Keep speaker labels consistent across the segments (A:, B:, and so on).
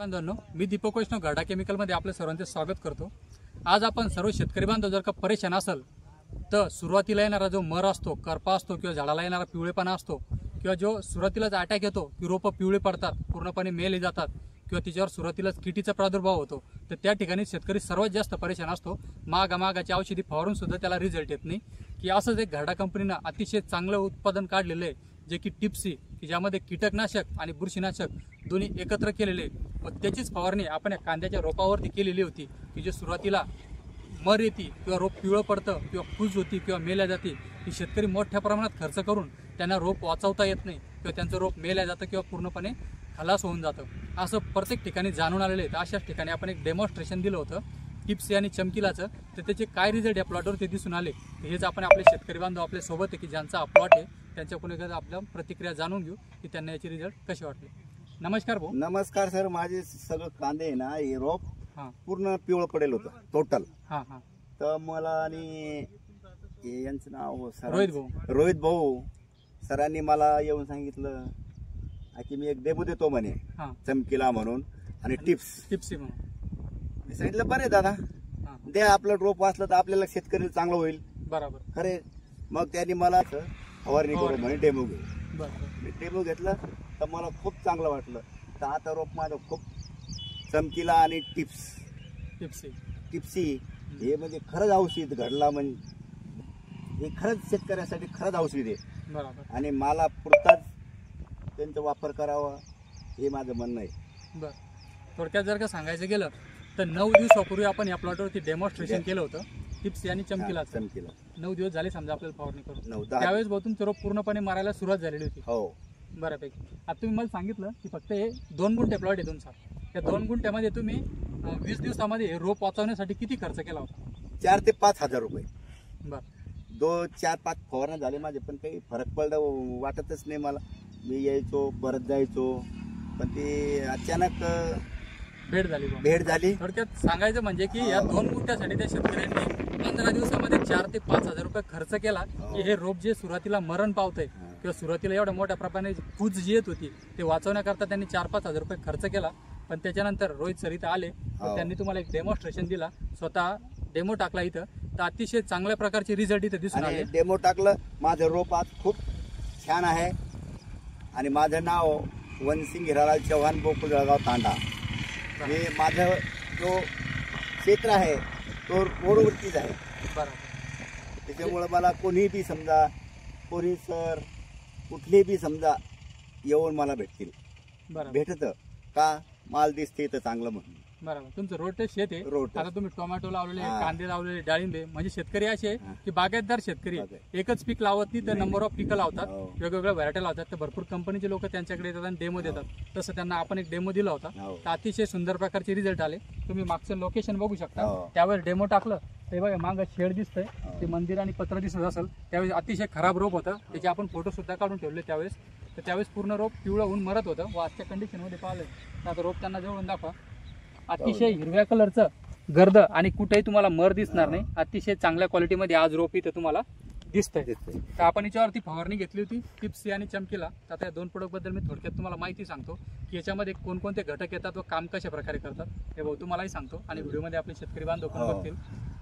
A: बांधवांनो, मी दीपक वैष्णव गाडा केमिकलमध्ये आपल्या सर्वांचे स्वागत करतो। आज आपण सर्व शेतकरी बांधव जर का परेशान असाल तर सुरुवातीला येणारा जो मर असतो, करपा असतो किंवा झाडाला येणारा पिवळेपणा असतो किंवा जो सुरुवातीलाच अटॅक येतो की रोपं पिवळे पडतात, पूर्णपणे मेले जातात किंवा तिच्यावर सुरुवातीलाच किडीचा प्रादुर्भाव होतो, तर त्या ठिकाणी शेतकरी सर्वात जास्त परेशान असतो। मागाची औषधी फवारून सुद्धा त्याला रिझल्ट येत नाही। की असंच एक गाडा कंपनीनं अतिशय चांगलं उत्पादन काढलेलं आहे जे की टिप्सी, की ज्यामध्ये कीटकनाशक आणि बुरशीनाशक दोन्ही एकत्र केलेले व त्याचीच फवारणी आपण कांद्याच्या रोपावरती केलेली होती की जे सुरुवातीला मर येते किंवा रोप पिवळं पडतं किंवा फूज होती किंवा मेल्या जाते, की शेतकरी मोठ्या प्रमाणात खर्च करून त्यांना रोप वाचवता येत नाही किंवा त्यांचं रोप मेल्या जातं किंवा पूर्णपणे खलास होऊन जातं। असं प्रत्येक ठिकाणी जाणून आलेलं आहे। तर अशाच ठिकाणी आपण एक डेमॉन्स्ट्रेशन दिलं होतं टिप्सी आणि चमकीलाचं, तर त्याचे काय रिझल्ट या प्लॉटवरती दिसून आले हेच आपण आपले शेतकरी बांधव आपल्या सोबत आहे की ज्यांचा हा प्लॉट आहे त्यांच्याकडून एकदा आपल्या प्रतिक्रिया जाणून घेऊ की त्यांना याचे रिझल्ट कसे वाटले। नमस्कार भाऊ।
B: नमस्कार सर, माझे सगळं कांदे आहे ना, हे रोप पूर्ण पिवळं पडेल होतं टोटल। तर मला आणि यांचं नाव रोहित भाऊ सरांनी मला येऊन सांगितलं की मी एक डेमो देतो म्हणे चमकीला म्हणून आणि टिप्सी म्हणून। मी सांगितलं बरे दादा द्या, आपलं ड्रॉप वाचलं तर आपल्याला शेतकरी चांगलं होईल। बरोबर खरे। मग त्यांनी मला फवारणी करू म्हणे डेमो घेऊ। मी डेमो घेतलं तर मला खूप चांगलं वाटलं। तर आता रोप माझं खूप चमकीला आणि टिप्सी हे म्हणजे खरंच औषध घडला, म्हणजे हे खरंच शेतकऱ्यासाठी खरंच औषध आहे। बरोबर। आणि मला पुरताच त्यांचा वापर करावा हे माझं म्हणणं आहे।
A: बरं, थोडक्यात जर का सांगायचं गेलं तर 9 दिवसापूर्वी आपण या प्लॉटवरती डेमॉन्स्ट्रेशन केलं होतं टिप्सी आणि चमकीला। 9 दिवस झाले समजा आपल्याला फवारणी करून, त्यावेळेस भाऊ तुमचं रोप पूर्णपणे मारायला सुरुवात झालेली होती।
B: हो
A: बऱ्यापैकी। आता तुम्ही मला सांगितलं की फक्त हे 2 गुंठे प्लॉट आहे तुमचा, त्या 2 गुंठ्यामध्ये तुम्ही 20 दिवसामध्ये रोप वाचवण्यासाठी किती खर्च केला होता?
B: 4 ते 5 हजार रुपये।
A: बरं।
B: 2, 4, 5 फवारण्या झाले माझे, पण काही फरक पडला वाटतच नाही मला। मी यायचो परत जायचो, पण ते अचानक
A: भेट झाली। थोडक्यात सांगायचं म्हणजे की या 2 गुंठ्यासाठी त्या शेतकऱ्यांनी 15 दिवसामध्ये 4 ते 5 हजार रुपये खर्च केला की हे रोप जे सुरुवातीला मरण पावतंय किंवा सुरुवातीला एवढ्या मोठ्या प्रमाणात फूज जी येत होती ते वाचवण्याकरता त्यांनी 4-5 हजार रुपये खर्च केला। पण त्याच्यानंतर रोहित सर इथं आले, त्यांनी तुम्हाला एक डेमॉन्स्ट्रेशन दिला, स्वतः डेमो टाकला इथं, तर अतिशय चांगल्या प्रकारचे रिझल्ट इथं दिसून आले।
B: डेमो टाकलं, माझं रोप आज खूप छान आहे। आणि माझं नाव वनसिंग हिरालाल चव्हाण, बोकुल जळगाव तांडा। हे माझं जो क्षेत्र आहे तो रोडवरतीच आहे। बरोबर। त्याच्यामुळे मला कोणी बी समजा, कोणी सर कुठले बी समजा येऊन मला भेटतील। भेटत का माल दिसते तर चांगलं म्हणून। बरोबर। तुमचं रोड शेत आहे, आता तुम्ही टोमॅटो लावलेले, कांदे लावलेले, डाळिंबे, म्हणजे शेतकरी असे की बागायतदार शेतकरी एकच पीक लावत नाही तर नंबर ऑफ पिकं लावतात, वेगवेगळ्या व्हरायटी लावतात। तर भरपूर कंपनीचे लोक त्यांच्याकडे येतात आणि डेमो देतात। तसं त्यांना आपण एक डेमो दिला होता, तर अतिशय सुंदर प्रकारचे रिझल्ट आले। तुम्ही मागचं लोकेशन बघू शकता, त्यावेळेस डेमो टाकलं ते बघा मागं शेड दिसतंय, ते मंदिर आणि पत्र दिसत असेल, त्यावेळेस अतिशय खराब रोप होतं, त्याचे आपण फोटो सुद्धा काढून ठेवले त्यावेळेस। तर त्यावेळेस पूर्ण रोप पिवळं होऊन मरत होतं व आजच्या कंडिशनमध्ये पाहिलं तर आता रोप त्यांना जवळून दाखवा, अतिशय हिरव्या कलरचं गर्द आणि कुठेही तुम्हाला मर दिसणार नाही। अतिशय चांगल्या क्वालिटीमध्ये आज रोप इथं तुम्हाला दिसतंय। तर आपण याच्यावरती फवारणी घेतली होती टिप्सी आणि चमकीला। तर आता या 2 प्रोडक्ट बद्दल मी थोडक्यात तुम्हाला माहिती सांगतो की याच्यामध्ये कोणकोणते घटक येतात व काम कशा प्रकारे करतात हे भाऊ तुम्हालाही सांगतो आणि व्हिडिओमध्ये आपले शेतकरी बांधव पण बघतील।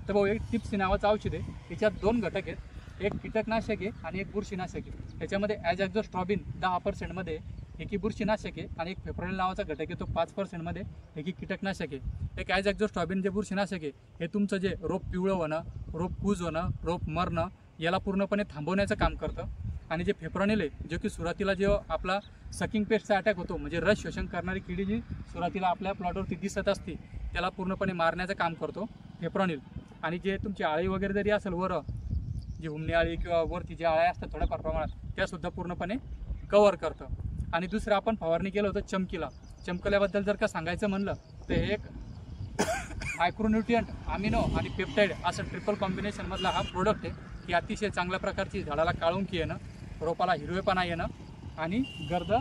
B: तर भाऊ एक टिप्सी नावाचं औषध आहे, याच्यात 2 घटक आहेत, एक कीटकनाशक आहे आणि एक बुरशीनाशक आहे। त्याच्यामध्ये ॲझॅक्झोस्ट्रॉबिन 10% मध्ये, एक बुरशीनाशक आहे, आणि एक फेप्रोनिल नावाचा घटक आहे तो 5% मध्ये, एक कीटकनाशक आहे। एक ॲझॅक्झोस्ट्रॉबिन जे बुरशीनाशक आहे हे तुमचं जे रोप पिवळं होणं, रोप कूज होणं, रोप मरणं याला पूर्णपणे थांबवण्याचं काम करतं। आणि जे फेप्रोनिल आहे जो की सुरुवातीला जो आपला सकिंग पेस्टचा अटॅक होतो, म्हणजे रस शोषण करणारी किडी जी सुरुवातीला आपल्या प्लॉटवरती दिसत असते त्याला पूर्णपणे मारण्याचं काम करतो फेप्रोनिल। आणि जे तुमची आळी वगैरे जरी असेल वर, जी हुमणी आळी किंवा वरती जे आळ्या असतात थोड्याफार प्रमाणात, त्यासुद्धा पूर्णपणे कव्हर करतं। आणि दुसरं आपण फवारणी केलं होतं चमकल्याबद्दल जर का सांगायचं म्हणलं तर हे एक मायक्रोन्यूट्रियंट, अमिनो आणि पेप्टाईड असं ट्रिपल कॉम्बिनेशन मधला हा प्रोडक्ट आहे की अतिशय चांगल्या प्रकारची झाडाला काळुंकी येणं, रोपाला हिरवेपणा येणं आणि गर्द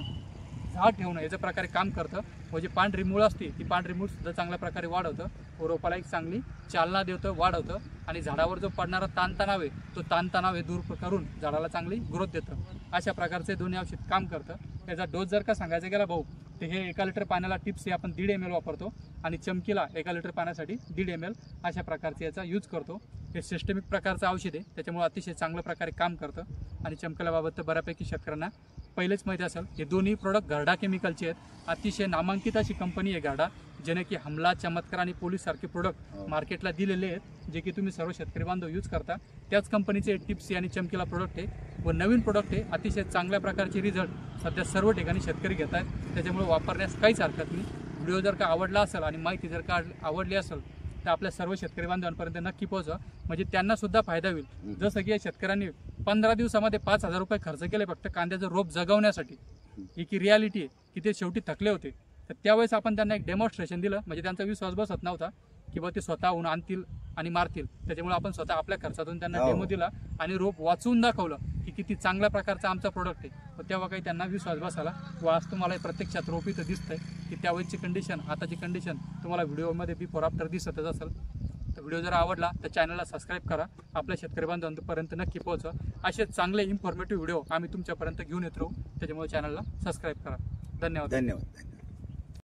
B: झाड ठेवणं याचं प्रकारे काम करतं। व जी पांढरी मूळ असते ती पांढरी मूळ सुद्धा चांगल्या प्रकारे वाढवतं व रोपाला एक चांगली चालना देतं, वाढवतं। आणि झाडावर जो पडणारा ताणतणाव आहे तो ताणतणाव हे दूर करून झाडाला चांगली ग्रोथ देतं। अशा प्रकारचे दोन्ही औषध काम करतं। त्याचा डोस जर का सांगायचा गेला भाऊ
A: तर हे 1 लिटर पाण्याला टिप्स हे आपण 1.5 ml वापरतो आणि चमकीला 1 लिटर पाण्यासाठी 1.5 ml अशा प्रकारचे याचा यूज करतो. हे सिस्टमिक प्रकारचं औषध आहे, त्याच्यामुळे अतिशय चांगल्या प्रकारे काम करतं. आणि चमकल्याबाबत तर बऱ्यापैकी शेतकऱ्यांना पहिलेच माहिती असेल. हे दोन्ही प्रोडक्ट घरडा केमिकलचे आहेत. अतिशय नामांकित अशी कंपनी आहे घरडा, ज्याने की हमला, चमत्कार आणि पोलीस सारखे प्रोडक्ट मार्केटला दिलेले आहेत, जे की तुम्ही सर्व शेतकरी बांधव यूज करता. त्याच कंपनीचे टिप्सी आणि चमकीला प्रोडक्ट आहे व नवीन प्रोडक्ट आहे. अतिशय चांगल्या प्रकारचे रिझल्ट सध्या सर्व ठिकाणी शेतकरी घेत आहेत, त्याच्यामुळे वापरण्यास काहीच हरकत नाही. व्हिडिओ जर का आवडला असेल आणि माहिती जर का आवडली असेल तर आपल्या सर्व शेतकरी बांधवांपर्यंत नक्की पोहोचा, म्हणजे त्यांना सुद्धा फायदा होईल. जसं की या शेतकऱ्यांनी 15 दिवसामध्ये 5,000 रुपये खर्च केले फक्त कांद्याचं रोप जगवण्यासाठी. ही की रियालिटी आहे की ते शेवटी थकले होते. तर त्यावेळेस आपण त्यांना एक डेमॉन्स्ट्रेशन दिलं, म्हणजे त्यांचा विश्वास बसत नव्हता की बा ते स्वतःहून आणतील आणि मारतील. त्याच्यामुळे आपण स्वतः आपल्या खर्चातून त्यांना डेमो दिला आणि रोप वाचवून दाखवलं की किती चांगल्या प्रकारचा आमचा प्रोडक्ट आहे. तर तेव्हा काही त्यांना विश्वास बसाला व आज तुम्हाला प्रत्यक्षात रोप इथं दिसतंय की त्यावेळेची कंडिशन आताची कंडिशन तुम्हाला व्हिडिओमध्ये बिफोर आफ्टर दिसतच असेल. तर व्हिडिओ जर आवडला तर चॅनलला सबस्क्राईब करा, आपल्या शेतकरी बांधवांपर्यंत नक्की पोहोचा. असे चांगले इन्फॉर्मेटिव्ह व्हिडिओ आम्ही तुमच्यापर्यंत घेऊन येत राहू, त्याच्यामुळे चॅनलला सबस्क्राईब करा. धन्यवाद.
B: धन्यवाद.